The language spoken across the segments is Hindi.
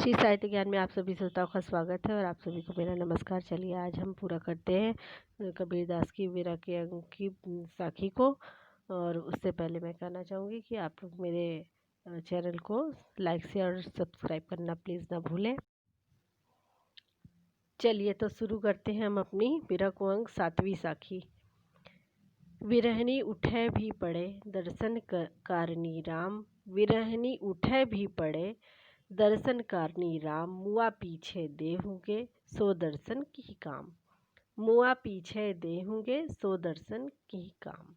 श्री साहित्य ज्ञान में आप सभी श्रोताओं का स्वागत है और आप सभी को मेरा नमस्कार। चलिए आज हम पूरा करते हैं कबीरदास की विरह के अंग की साखी को। और उससे पहले मैं कहना चाहूँगी कि आप लोग मेरे चैनल को लाइक शेयर और सब्सक्राइब करना प्लीज़ ना भूलें। चलिए तो शुरू करते हैं हम अपनी विरह को अंग 7वीं साखी। विरहनी उठे भी पड़े दर्शन कारणी राम, विरहनी उठे भी पड़े दर्शन कारणी राम, मुआ पीछे देहूँगे सो दर्शन की काम, मुआ पीछे देहूँगे सो दर्शन की काम।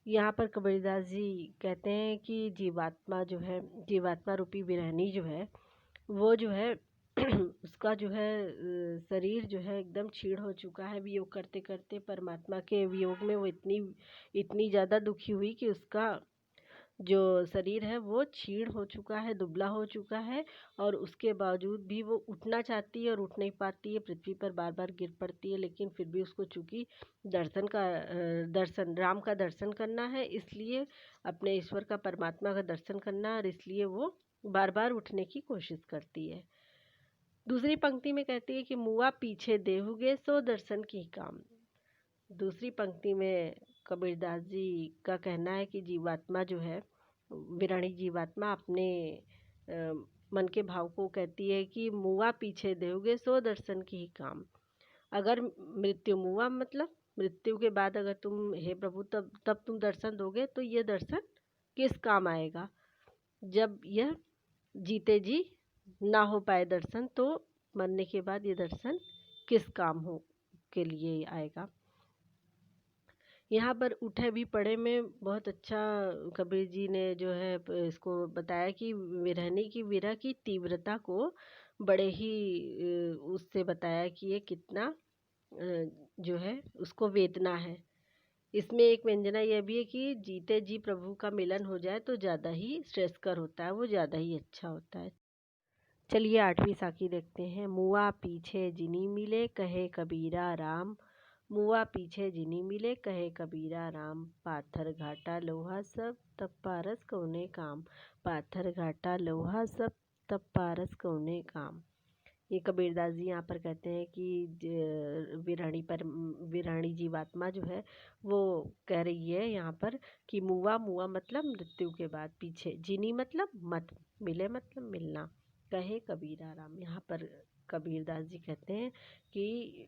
यहाँ पर कबीरदास जी कहते हैं कि जीवात्मा जो है, जीवात्मा रूपी विरहनी जो है वो जो है उसका जो है शरीर जो है एकदम क्षीण हो चुका है। वियोग करते करते परमात्मा के वियोग में वो इतनी ज़्यादा दुखी हुई कि उसका जो शरीर है वो क्षीण हो चुका है, दुबला हो चुका है। और उसके बावजूद भी वो उठना चाहती है और उठ नहीं पाती है, पृथ्वी पर बार बार गिर पड़ती है। लेकिन फिर भी उसको चूँकि राम का दर्शन करना है, इसलिए अपने ईश्वर का, परमात्मा का दर्शन करना है, और इसलिए वो बार बार उठने की कोशिश करती है। दूसरी पंक्ति में कहती है कि मुआ पीछे देहुगे सो दर्शन की काम। दूसरी पंक्ति में कबीरदास जी का कहना है कि जीवात्मा जो है, विरणी जीवात्मा अपने मन के भाव को कहती है कि मुआ पीछे देओगे सो दर्शन की ही काम। अगर मृत्यु, मुआ मतलब मृत्यु के बाद अगर तुम, हे प्रभु, तब तुम दर्शन दोगे तो ये दर्शन किस काम आएगा। जब यह जीते जी ना हो पाए दर्शन, तो मरने के बाद ये दर्शन किस काम हो के लिए आएगा। यहाँ पर उठे भी पड़े में बहुत अच्छा कबीर जी ने जो है इसको बताया कि विरहनी की विरह की तीव्रता को बड़े ही उससे बताया कि ये कितना जो है उसको वेदना है। इसमें एक व्यंजना यह भी है कि जीते जी प्रभु का मिलन हो जाए तो ज़्यादा ही श्रेयस्कर होता है, वो ज़्यादा ही अच्छा होता है। चलिए 8वीं साखी देखते हैं। मुआ पीछे जिनी मिले कहे कबीरा राम, मुआ पीछे जिनी मिले कहे कबीरा राम, पाथर घाटा लोहा सब तब पारस कौने काम, पाथर घाटा लोहा सब तब पारस कौने काम। ये कबीरदास जी यहाँ पर कहते हैं कि विरहणी जीवात्मा जो है वो कह रही है यहाँ पर कि मुआ, मुआ मतलब मृत्यु के बाद, पीछे, जिनी मतलब मत, मिले मतलब मिलना, कहे कबीरा राम। यहाँ पर कबीरदास जी कहते हैं कि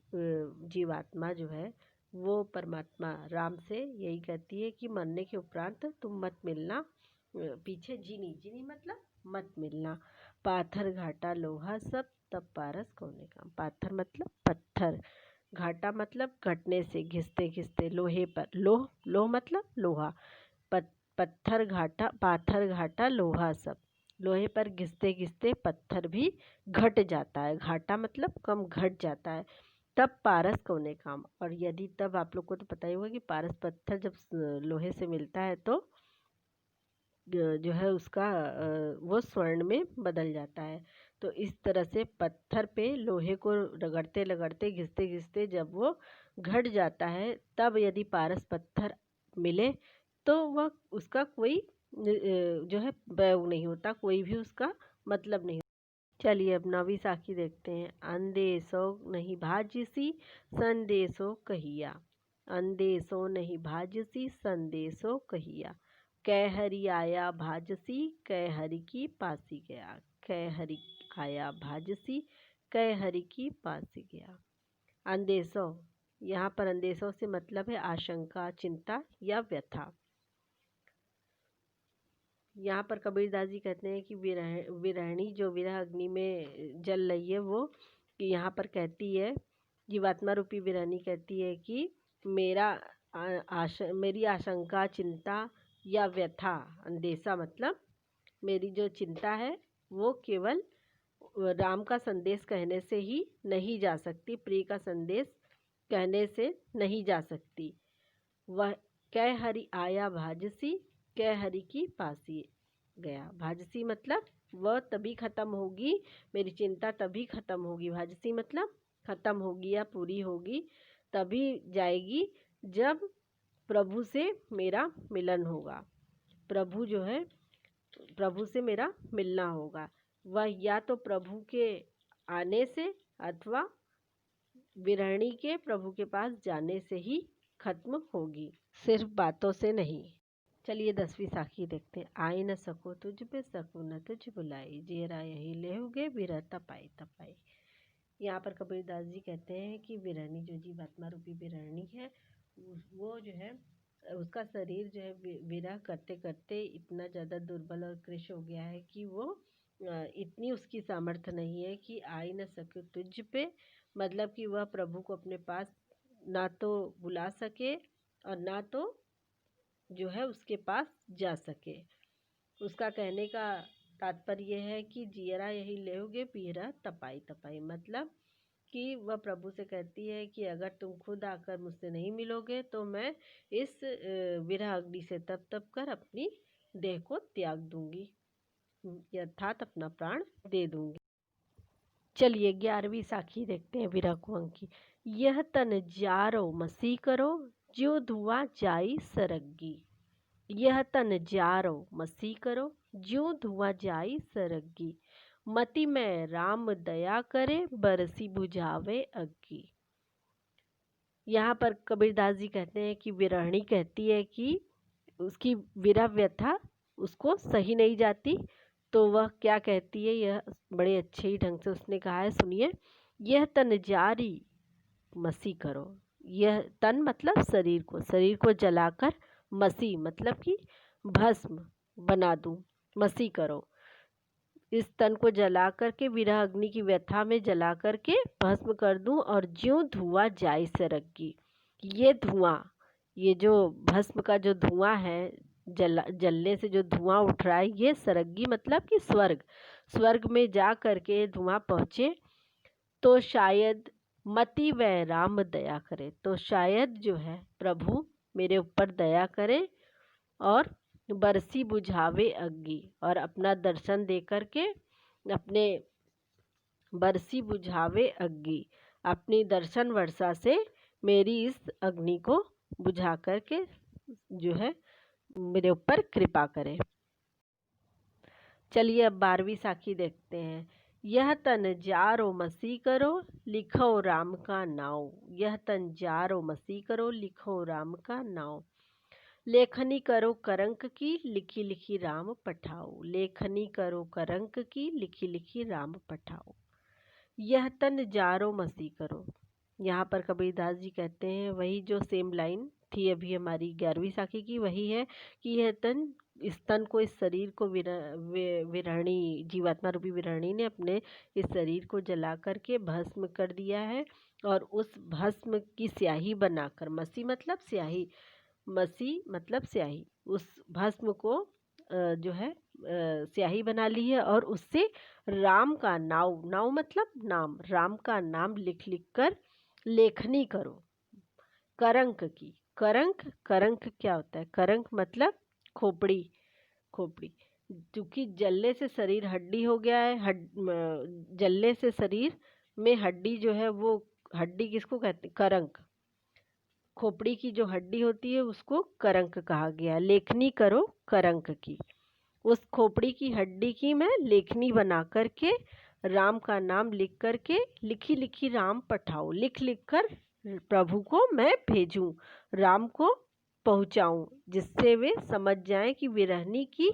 जीवात्मा जो है वो परमात्मा राम से यही कहती है कि मरने के उपरांत तुम मत मिलना, पीछे जिनी, जिनी मतलब मत मिलना, पाथर घाटा लोहा सब तब पारस कौने काम। पाथर मतलब पत्थर, घाटा मतलब घटने से, घिसते घिसते, लोहे पर, लोह, लोह मतलब लोहा, पत्थर घाटा, पाथर घाटा लोहा सब, लोहे पर घिसते घिसते पत्थर भी घट जाता है, घाटा मतलब कम, घट जाता है, तब पारस कौने काम। और यदि तब, आप लोग को तो पता ही होगा कि पारस पत्थर जब लोहे से मिलता है तो जो है उसका वो स्वर्ण में बदल जाता है। तो इस तरह से पत्थर पे लोहे को रगड़ते रगड़ते, घिसते घिसते जब वो घट जाता है, तब यदि पारस पत्थर मिले तो वह, उसका कोई जो है प्रयोग नहीं होता, कोई भी उसका मतलब नहीं। चलिए अब 9वीं साखी देखते हैं। अंदेशो नहीं भाज्यसी संदेशो कहिया, अंदेशो नहीं भाज्यसी संदेशो कहिया, कै हरि आया भाजसी कै हरि की पासी गया, कै हरि आया भाजसी कै हरि की पासी गया। अंदेशो, यहाँ पर अंदेशो से मतलब है आशंका, चिंता या व्यथा। यहाँ पर कबीरदास जी कहते हैं कि विरहणी जो विरह अग्नि में जल रही है, वो यहाँ पर कहती है, जीवात्मा रूपी विरहणी कहती है कि मेरी आशंका, चिंता या व्यथा, अंदेशा मतलब मेरी जो चिंता है वो केवल राम का संदेश कहने से ही नहीं जा सकती, प्रिय का संदेश कहने से नहीं जा सकती। वह कै हरि आया भाजसी कै हरि की पासी गया। भाजसी मतलब वह तभी खत्म होगी, मेरी चिंता तभी खत्म होगी, भाजसी मतलब खत्म होगी या पूरी होगी, तभी जाएगी जब प्रभु से मेरा मिलन होगा, प्रभु जो है, प्रभु से मेरा मिलना होगा। वह या तो प्रभु के आने से अथवा विरहणी के प्रभु के पास जाने से ही खत्म होगी, सिर्फ बातों से नहीं। चलिए 10वीं साखी देखते हैं। आए न सको तुझ पे सकूं न तुझ बुलाई, जेरा यही लेहुगे विरह तपाई तपाई। यहाँ पर कबीरदास जी कहते हैं कि विरहणी जो जीवात्मा रूपी विरहणी है, वो जो है उसका शरीर जो है विरह करते करते इतना ज़्यादा दुर्बल और कृश हो गया है कि वो इतनी उसकी सामर्थ्य नहीं है कि आ ही न सके तुझ पे, मतलब कि वह प्रभु को अपने पास ना तो बुला सके और ना तो जो है उसके पास जा सके। उसका कहने का तात्पर्य है कि जियरा यही लेओगे पीरा तपाई तपाई, मतलब कि वह प्रभु से कहती है कि अगर तुम खुद आकर मुझसे नहीं मिलोगे तो मैं इस विरह अग्नि से तप तप कर अपनी देह को त्याग दूंगी, अर्थात अपना प्राण दे दूंगी। चलिए 11वीं साखी देखते हैं विरह कुंभ की। यह तन जारो मसी करो, ज्यों धुआं जाई सरग्गी। यह तन जारो मसी करो, ज्यों धुआं जाई सरग्गी। मति में राम दया करे, बरसी बुझावे अग्गी। यहाँ पर कबीरदास जी कहते हैं कि विरहणी कहती है कि उसकी विरह व्यथा उसको सही नहीं जाती, तो वह क्या कहती है, यह बड़े अच्छे ही ढंग से उसने कहा है, सुनिए। यह तन जारी मसी करो, यह तन मतलब शरीर को जलाकर, मसी मतलब कि भस्म बना दूं, मसी करो, इस तन को जला करके विरह अग्नि की व्यथा में जला करके भस्म कर दूं, और ज्यों धुआं जाए सरग्गी। ये धुआं, ये जो भस्म का जो धुआं है, जलने से जो धुआं उठ रहा है, ये सरग्गी मतलब कि स्वर्ग में जा करके धुआं पहुँचे तो शायद मति व राम दया करे, तो शायद जो है प्रभु मेरे ऊपर दया करे और बरसी बुझावे अग्नि, और अपना दर्शन दे करके अपने बरसी बुझावे अग्नि, अपनी दर्शन वर्षा से मेरी इस अग्नि को बुझा करके जो है मेरे ऊपर कृपा करे। चलिए अब 12वीं साखी देखते हैं। यह तन जारो मसी करो, लिखो राम का नाव। यह तन जारो मसी करो, लिखो राम का नाव। लेखनी करो करंक की, लिखी लिखी राम पठाओ। लेखनी करो करंक की, लिखी लिखी राम पठाओ। यह तन जारो मसी करो, यहाँ पर कबीरदास जी कहते हैं वही जो सेम लाइन थी अभी हमारी 11वीं साखी की, वही है कि यह तन, इस तन को, इस शरीर को विरहणी, जीवात्मा रूपी विरहणी ने अपने इस शरीर को जला करके भस्म कर दिया है, और उस भस्म की स्याही बनाकर, मसी मतलब स्याही, मसी मतलब स्याही, उस भस्म को जो है स्याही बना ली है, और उससे राम का नाव, नाव मतलब नाम, राम का नाम लिख लिख कर लेखनी करो। करंक की, करंक क्या होता है? करंक मतलब खोपड़ी, खोपड़ी, क्योंकि जलने से शरीर हड्डी हो गया है, जलने से शरीर में हड्डी जो है, वो हड्डी किसको कहते हैं? करंक। खोपड़ी की जो हड्डी होती है उसको करंक कहा गया। लेखनी करो करंक की, उस खोपड़ी की हड्डी की मैं लेखनी बना करके राम का नाम लिख करके, लिखी लिखी राम पठाओ, लिख लिख कर प्रभु को मैं भेजूं, राम को पहुंचाऊं, जिससे वे समझ जाएं कि विरहनी की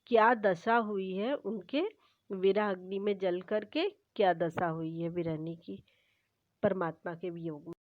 क्या दशा हुई है, उनके विरह अग्नि में जल करके क्या दशा हुई है विरहनी की, परमात्मा के वियोग में।